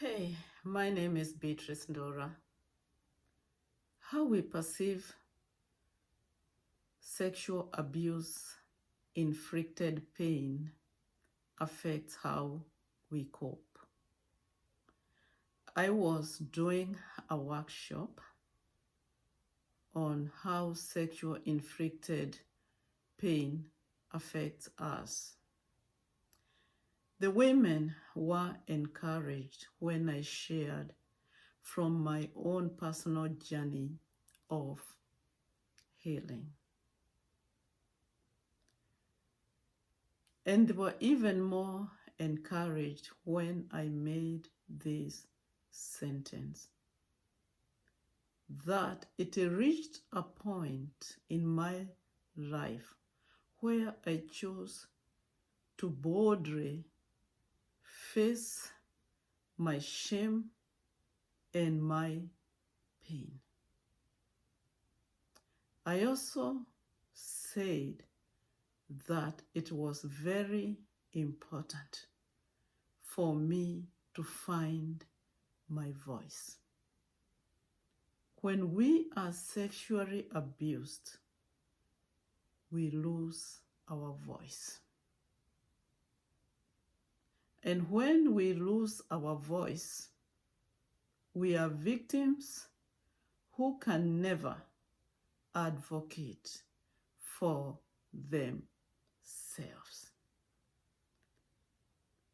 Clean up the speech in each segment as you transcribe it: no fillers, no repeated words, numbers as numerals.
Hey, my name is Beatrice Ndora. How we perceive sexual abuse, inflicted pain affects how we cope. I was doing a workshop on how sexual inflicted pain affects us. The women were encouraged when I shared from my own personal journey of healing. And they were even more encouraged when I made this sentence that it reached a point in my life where I chose to boldly face my shame and my pain. I also said that it was very important for me to find my voice. When we are sexually abused, we lose our voice. And when we lose our voice, we are victims who can never advocate for themselves.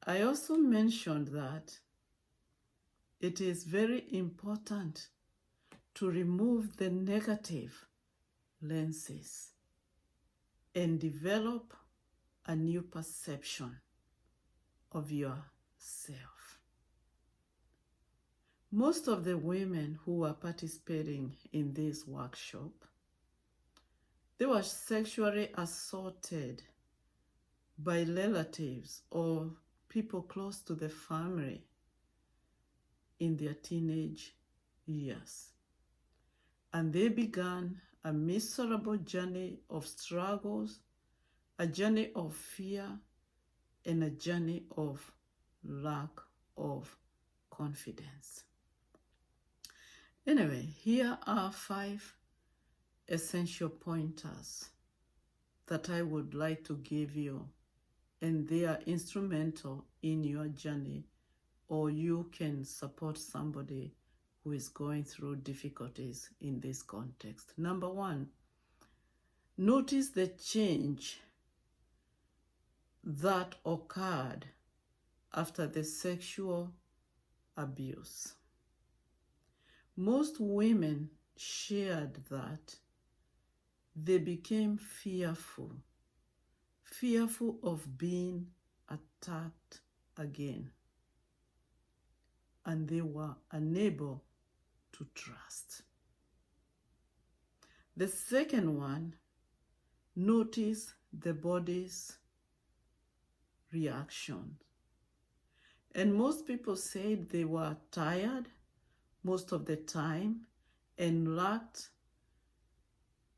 I also mentioned that it is very important to remove the negative lenses and develop a new perception of yourself. Most of the women who were participating in this workshop, they were sexually assaulted by relatives or people close to the family in their teenage years. And they began a miserable journey of struggles, a journey of fear, and a journey of lack of confidence. Anyway, here are 5 essential pointers that I would like to give you, and they are instrumental in your journey, or you can support somebody who is going through difficulties in this context. Number 1, notice the change that occurred after the sexual abuse. Most women shared that they became fearful of being attacked again, and they were unable to trust. The second one, notice the body's reaction. And most people said they were tired most of the time and lacked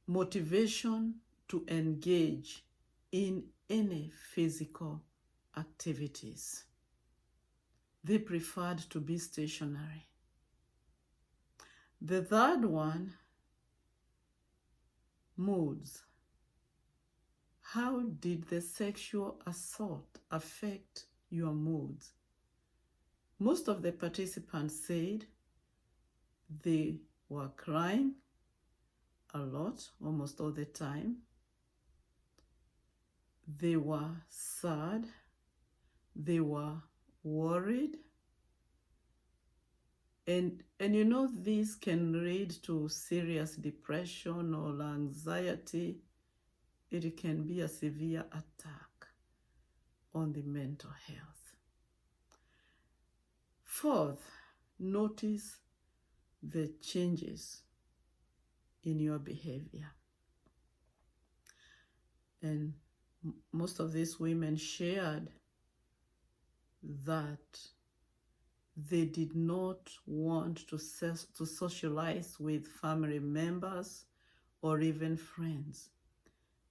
motivation to engage in any physical activities. They preferred to be stationary. The third one, moods. How did the sexual assault affect your moods? Most of the participants said they were crying a lot, almost all the time. They were sad. They were worried. And you know, this can lead to serious depression or anxiety. It can be a severe attack on the mental health. Fourth, notice the changes in your behavior. And most of these women shared that they did not want to socialize with family members or even friends.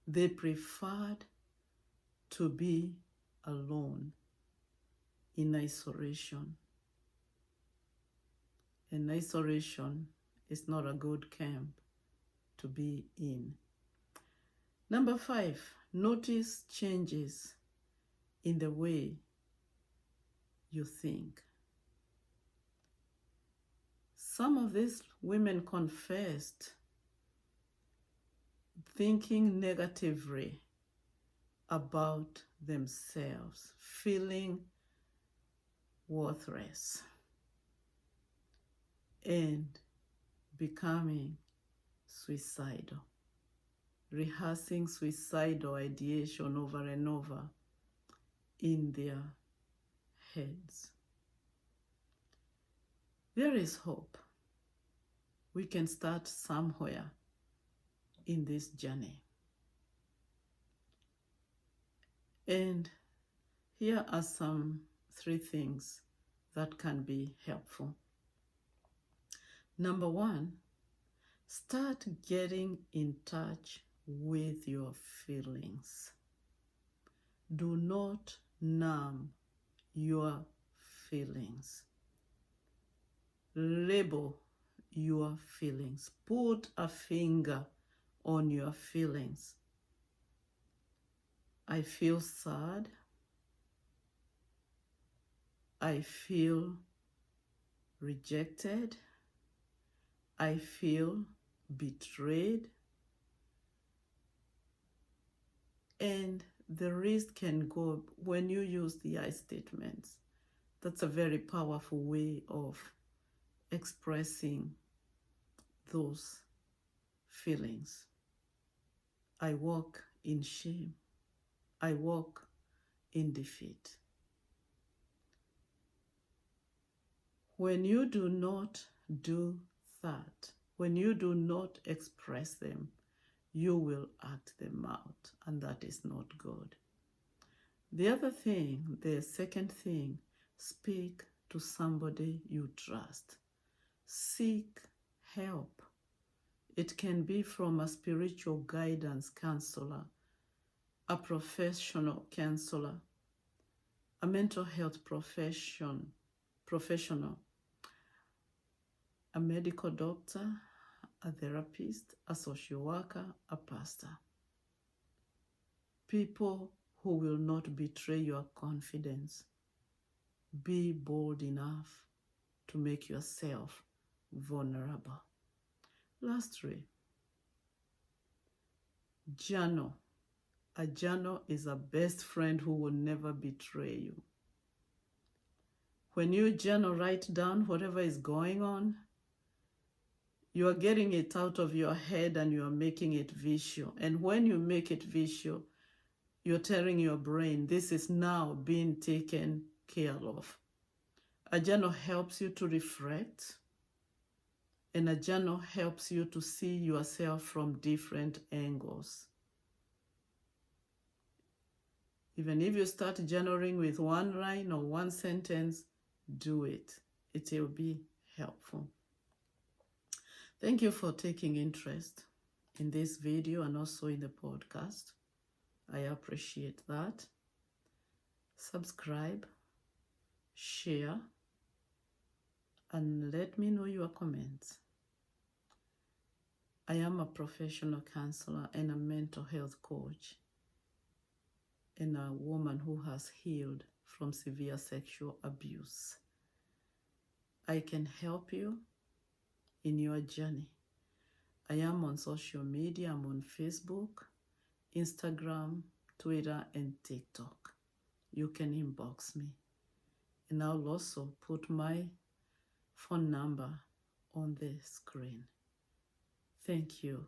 They preferred to be alone in isolation. And isolation is not a good camp to be in. Number 5, notice changes in the way you think. Some of these women confessed thinking negatively about themselves, feeling worthless, and becoming suicidal, rehearsing suicidal ideation over and over in their heads. There is hope. We can start somewhere in this journey. And here are some 3 things that can be helpful. Number 1, start getting in touch with your feelings. Do not numb your feelings. Label your feelings. Put a finger on your feelings. I feel sad. I feel rejected. I feel betrayed. And the list can go when you use the I statements. That's a very powerful way of expressing those feelings. I walk in shame. I walk in defeat. When you do not do that, when you do not express them, you will act them out, and that is not good. The other thing, the second thing, speak to somebody you trust. Seek help. It can be from a spiritual guidance counselor, a professional counselor, a mental health professional, a medical doctor, a therapist, a social worker, a pastor. People who will not betray your confidence. Be bold enough to make yourself vulnerable. Lastly, journal. A journal is a best friend who will never betray you. When you journal, write down whatever is going on, you are getting it out of your head and you are making it visual. And when you make it visual, you're telling your brain, this is now being taken care of. A journal helps you to reflect, and a journal helps you to see yourself from different angles. Even if you start journaling with 1 line or 1 sentence, do it. It will be helpful. Thank you for taking interest in this video and also in the podcast. I appreciate that. Subscribe, share, and let me know your comments. I am a professional counselor and a mental health coach, and a woman who has healed from severe sexual abuse. I can help you in your journey. I am on social media. I'm on Facebook, Instagram, Twitter, and TikTok. You can inbox me. And I'll also put my phone number on the screen. Thank you.